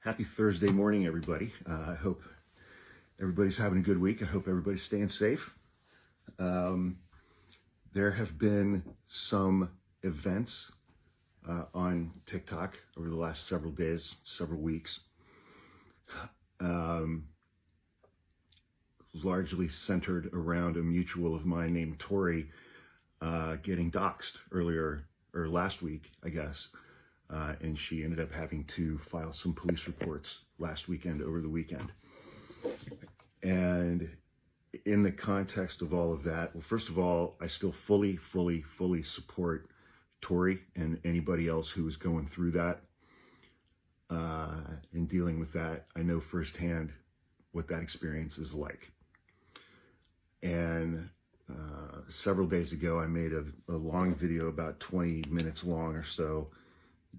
Happy Thursday morning, everybody. I hope everybody's having a good week. I hope everybody's staying safe. There have been some events on TikTok over the last several days, several weeks, largely centered around a mutual of mine named Tori getting doxed last week, I guess. And she ended up having to file some police reports over the weekend. And in the context of all of that, well, first of all, I still fully support Tori and anybody else who is going through that and dealing with that. I know firsthand what that experience is like. And several days ago, I made a long video, about 20 minutes long or so,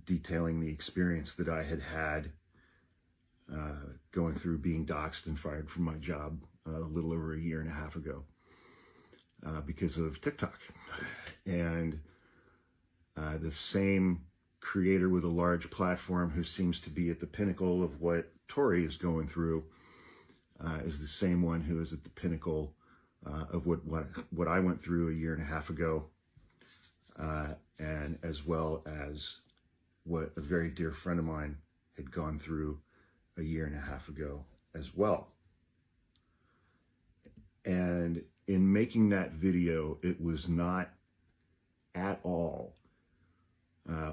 detailing the experience that I had going through being doxxed and fired from my job a little over a year and a half ago because of TikTok. And the same creator with a large platform who seems to be at the pinnacle of what Tori is going through is the same one who is at the pinnacle of what I went through a year and a half ago, and as well as what a very dear friend of mine had gone through a year and a half ago as well. And in making that video, it was not at all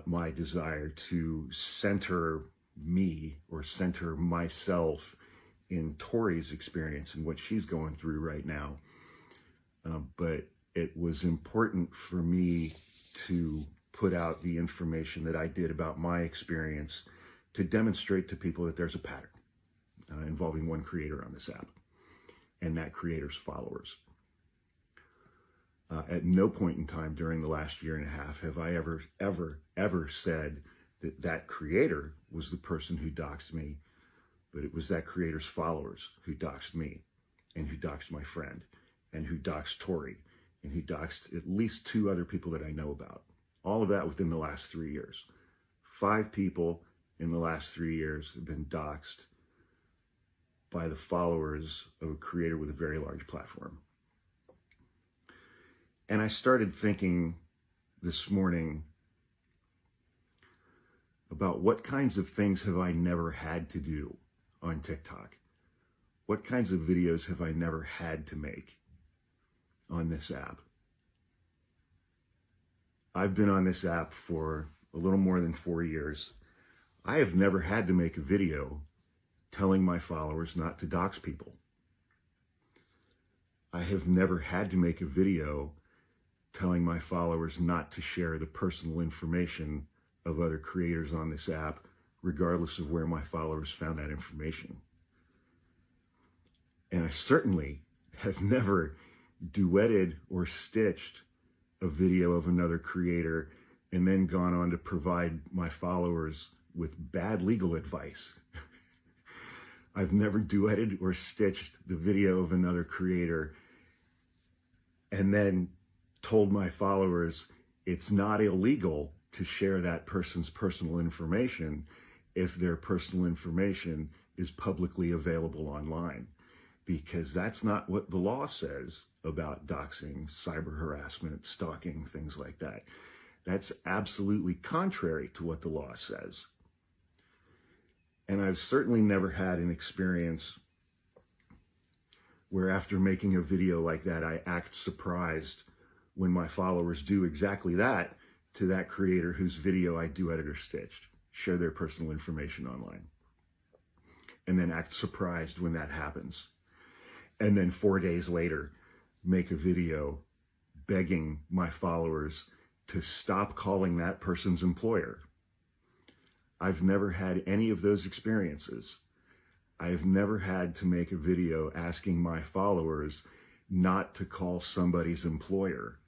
my desire to center me or center myself in Tori's experience and what she's going through right now. But it was important for me to put out the information that I did about my experience to demonstrate to people that there's a pattern involving one creator on this app and that creator's followers. At no point in time during the last year and a half have I ever said that that creator was the person who doxed me, but it was that creator's followers who doxed me and who doxed my friend and who doxed Tori and who doxed at least 2 other people that I know about. All of that within the last 3 years. 5 people in the last 3 years have been doxxed by the followers of a creator with a very large platform. And I started thinking this morning about what kinds of things have I never had to do on TikTok? What kinds of videos have I never had to make on this app? I've been on this app for a little more than 4 years. I have never had to make a video telling my followers not to dox people. I have never had to make a video telling my followers not to share the personal information of other creators on this app, regardless of where my followers found that information. And I certainly have never duetted or stitched a video of another creator and then gone on to provide my followers with bad legal advice. I've never duetted or stitched the video of another creator and then told my followers it's not illegal to share that person's personal information if their personal information is publicly available online, because that's not what the law says about doxing, cyber harassment, stalking, things like that. That's absolutely contrary to what the law says. And I've certainly never had an experience where after making a video like that, I act surprised when my followers do exactly that to that creator whose video I duetted or stitched, share their personal information online, and then act surprised when that happens. And then 4 days later, make a video begging my followers to stop calling that person's employer. I've never had any of those experiences. I've never had to make a video asking my followers not to call somebody's employer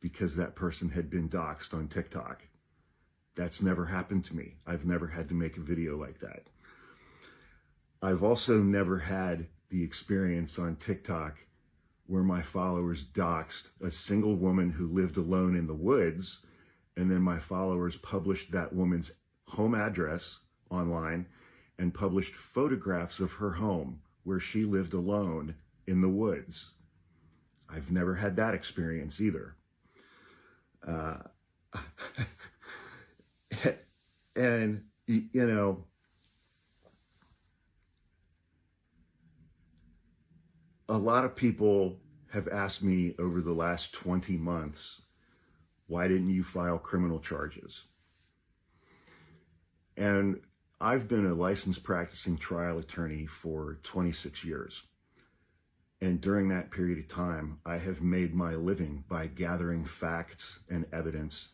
because that person had been doxxed on TikTok. That's never happened to me. I've never had to make a video like that. I've also never had the experience on TikTok where my followers doxed a single woman who lived alone in the woods, and then my followers published that woman's home address online and published photographs of her home where she lived alone in the woods. I've never had that experience either. And, you know, a lot of people have asked me over the last 20 months, why didn't you file criminal charges? And I've been a licensed practicing trial attorney for 26 years. And during that period of time, I have made my living by gathering facts and evidence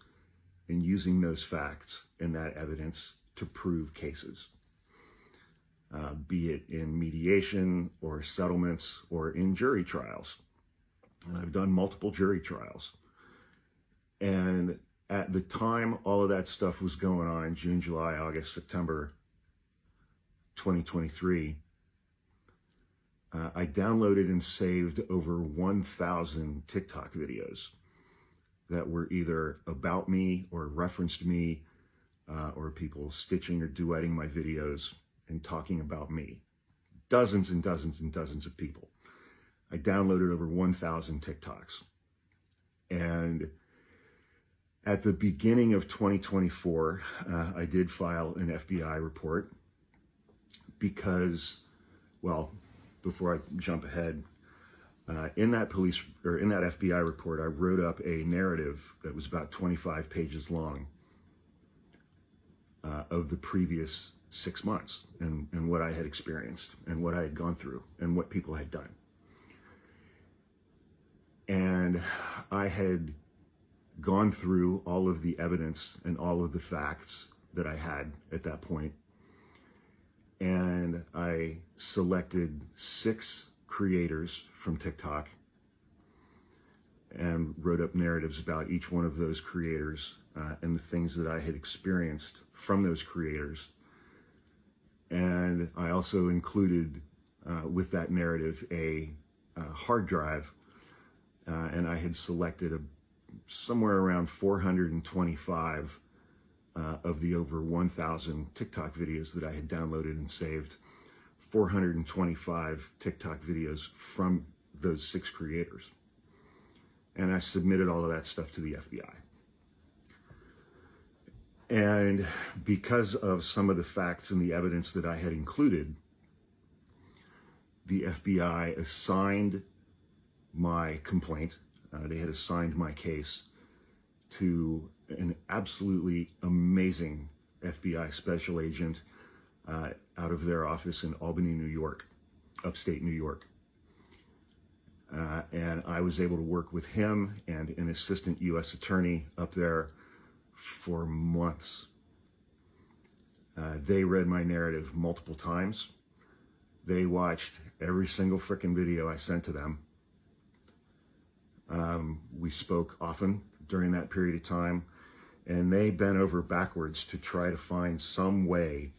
and using those facts and that evidence to prove cases, be it in mediation or settlements or in jury trials. And I've done multiple jury trials. And at the time all of that stuff was going on, June, July, August, September 2023, I downloaded and saved over 1,000 TikTok videos that were either about me or referenced me, or people stitching or duetting my videos and talking about me. Dozens and dozens and dozens of people. I downloaded over 1,000 TikToks. And at the beginning of 2024, I did file an FBI report because, well, before I jump ahead, in that FBI report, I wrote up a narrative that was about 25 pages long of the previous 6 months and what I had experienced and what I had gone through and what people had done. And I had gone through all of the evidence and all of the facts that I had at that point. And I selected 6 creators from TikTok and wrote up narratives about each one of those creators and the things that I had experienced from those creators. And I also included with that narrative a hard drive, and I had selected somewhere around 425 of the over 1,000 TikTok videos that I had downloaded and saved, 425 TikTok videos from those 6 creators. And I submitted all of that stuff to the FBI. And because of some of the facts and the evidence that I had included, the FBI assigned my complaint, they had assigned my case to an absolutely amazing FBI special agent out of their office in Albany, New York, upstate New York. And I was able to work with him and an assistant U.S. attorney up there for months. They read my narrative multiple times. They watched every single frickin' video I sent to them. We spoke often during that period of time, and they bent over backwards to try to find some way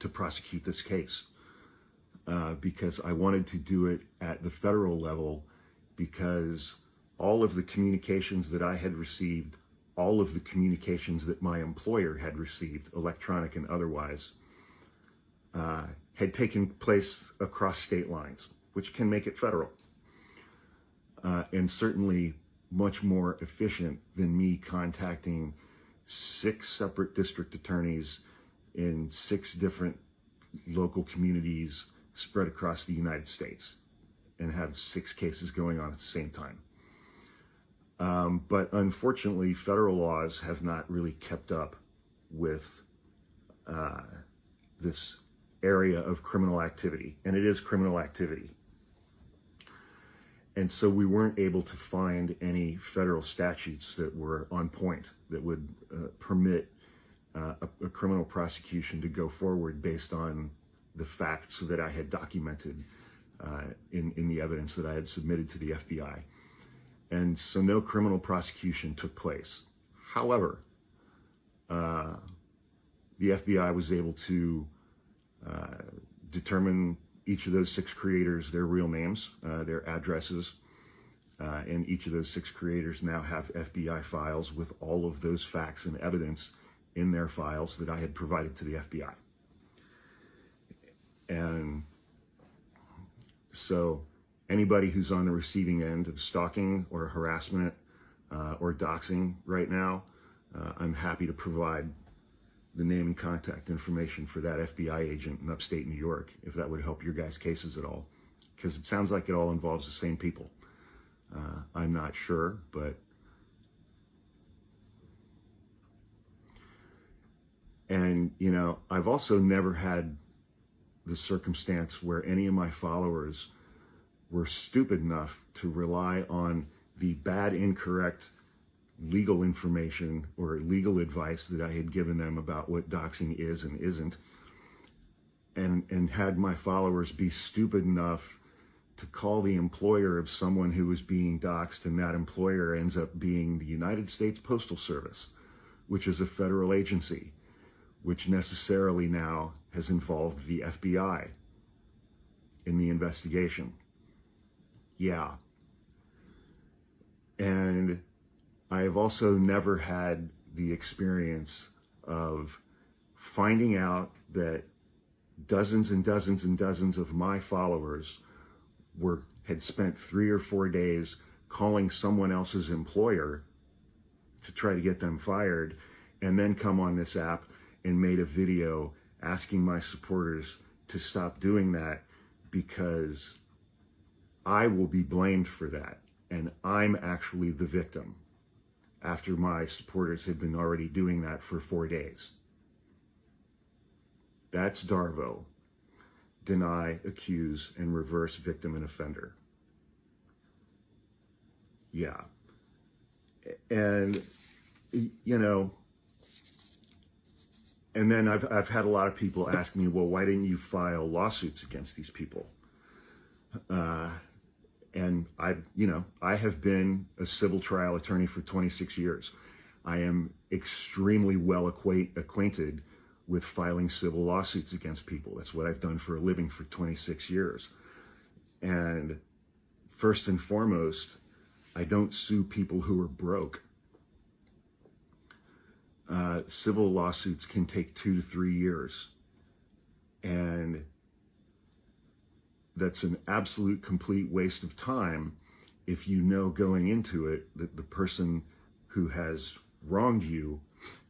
to prosecute this case, because I wanted to do it at the federal level, because all of the communications that I had received, all of the communications that my employer had received, electronic and otherwise, had taken place across state lines, which can make it federal. And certainly much more efficient than me contacting 6 separate district attorneys in 6 different local communities spread across the United States and have 6 cases going on at the same time. But unfortunately, federal laws have not really kept up with this area of criminal activity, and it is criminal activity. And so we weren't able to find any federal statutes that were on point that would permit a criminal prosecution to go forward based on the facts that I had documented in the evidence that I had submitted to the FBI. And so no criminal prosecution took place. However, the FBI was able to determine each of those 6 creators, their real names, their addresses, and each of those 6 creators now have FBI files with all of those facts and evidence in their files that I had provided to the FBI. And so anybody who's on the receiving end of stalking or harassment or doxing right now, I'm happy to provide the name and contact information for that FBI agent in upstate New York, if that would help your guys' cases at all, because it sounds like it all involves the same people. I'm not sure, but and you know, I've also never had the circumstance where any of my followers were stupid enough to rely on the bad, incorrect legal information or legal advice that I had given them about what doxing is and isn't, and had my followers be stupid enough to call the employer of someone who was being doxed, and that employer ends up being the United States Postal Service, which is a federal agency, which necessarily now has involved the FBI in the investigation. Yeah. And I have also never had the experience of finding out that dozens and dozens and dozens of my followers had spent 3 or 4 days calling someone else's employer to try to get them fired, and then come on this app and made a video asking my supporters to stop doing that, because I will be blamed for that, and I'm actually the victim after my supporters had been already doing that for 4 days. That's DARVO. Deny, accuse, and reverse victim and offender. Yeah. And, you know, and then I've had a lot of people ask me, well, why didn't you file lawsuits against these people? And I have been a civil trial attorney for 26 years. I am extremely well acquainted with filing civil lawsuits against people. That's what I've done for a living for 26 years. And first and foremost, I don't sue people who are broke. Civil lawsuits can take 2 to 3 years. And that's an absolute complete waste of time if you know going into it that the person who has wronged you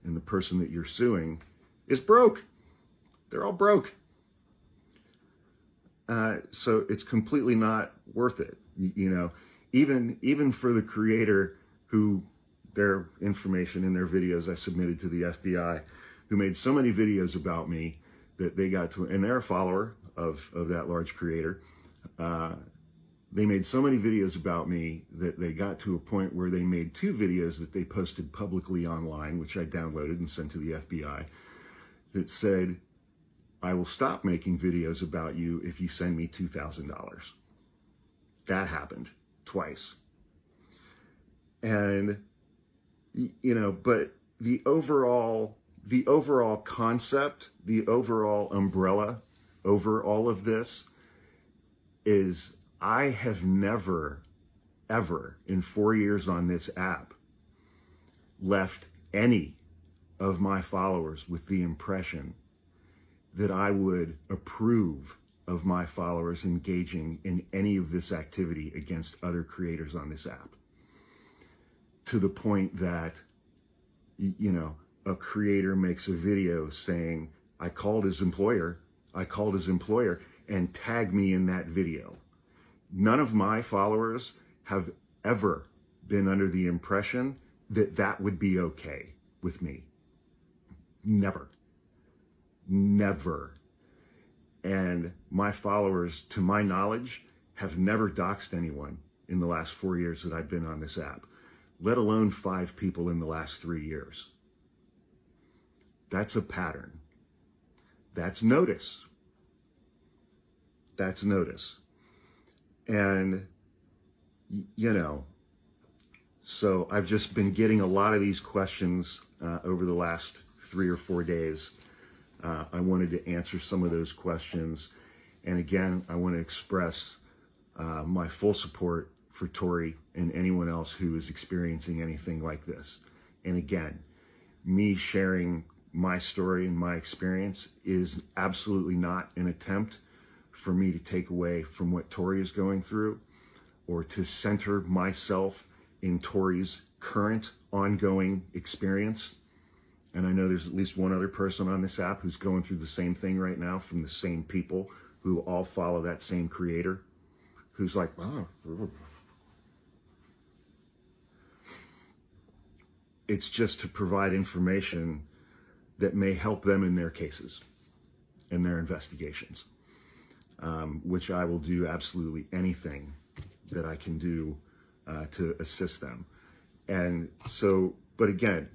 and the person that you're suing is broke. They're all broke. So it's completely not worth it. You know, even for the creator who their information in their videos I submitted to the FBI, who made so many videos about me that they got to, and they're a follower of that large creator. They made so many videos about me that they got to a point where they made 2 videos that they posted publicly online, which I downloaded and sent to the FBI, that said, I will stop making videos about you if you send me $2,000. That happened twice. And, you know, but the overall concept, the overall umbrella over all of this is I have never, ever in 4 years on this app left any of my followers with the impression that I would approve of my followers engaging in any of this activity against other creators on this app. To the point that, you know, a creator makes a video saying, I called his employer, and tag me in that video. None of my followers have ever been under the impression that that would be okay with me. Never. Never. And my followers, to my knowledge, have never doxed anyone in the last 4 years that I've been on this app, let alone 5 people in the last 3 years. That's a pattern. That's notice. That's notice. And, you know, so I've just been getting a lot of these questions over the last 3 or 4 days. I wanted to answer some of those questions. And again, I want to express my full support for Tori and anyone else who is experiencing anything like this. And again, me sharing my story and my experience is absolutely not an attempt for me to take away from what Tori is going through or to center myself in Tori's current ongoing experience. And I know there's at least one other person on this app who's going through the same thing right now from the same people who all follow that same creator, who's like, oh. It's just to provide information that may help them in their cases and their investigations, which I will do absolutely anything that I can do to assist them. And so, but again,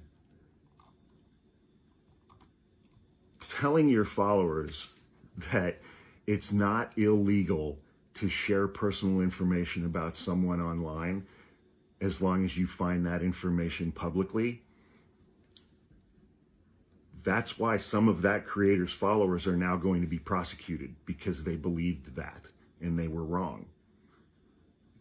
telling your followers that it's not illegal to share personal information about someone online as long as you find that information publicly, that's why some of that creator's followers are now going to be prosecuted, because they believed that and they were wrong.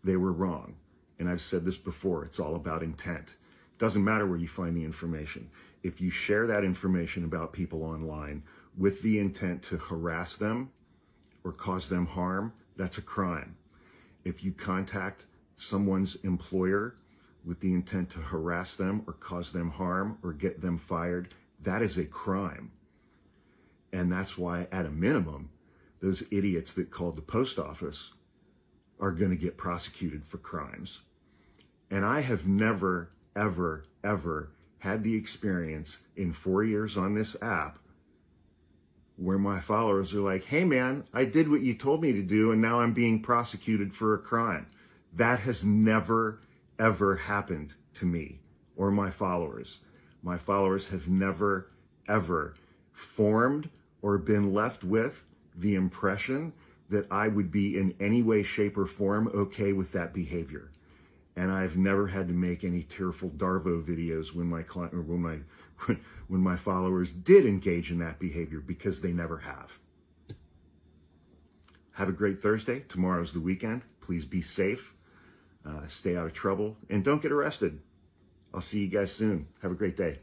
They were wrong. And I've said this before, it's all about intent. It doesn't matter where you find the information. If you share that information about people online with the intent to harass them or cause them harm, that's a crime. If you contact someone's employer with the intent to harass them or cause them harm or get them fired, that is a crime. And that's why, at a minimum, those idiots that called the post office are going to get prosecuted for crimes. And I have never, ever, ever had the experience in 4 years on this app where my followers are like, hey man, I did what you told me to do and now I'm being prosecuted for a crime. That has never, ever happened to me or my followers. My followers have never, ever formed or been left with the impression that I would be in any way, shape, or form okay with that behavior. And I've never had to make any tearful Darvo videos when my client or when my followers did engage in that behavior, because they never have. Have a great Thursday. Tomorrow's the weekend. Please be safe, stay out of trouble, and don't get arrested. I'll see you guys soon. Have a great day.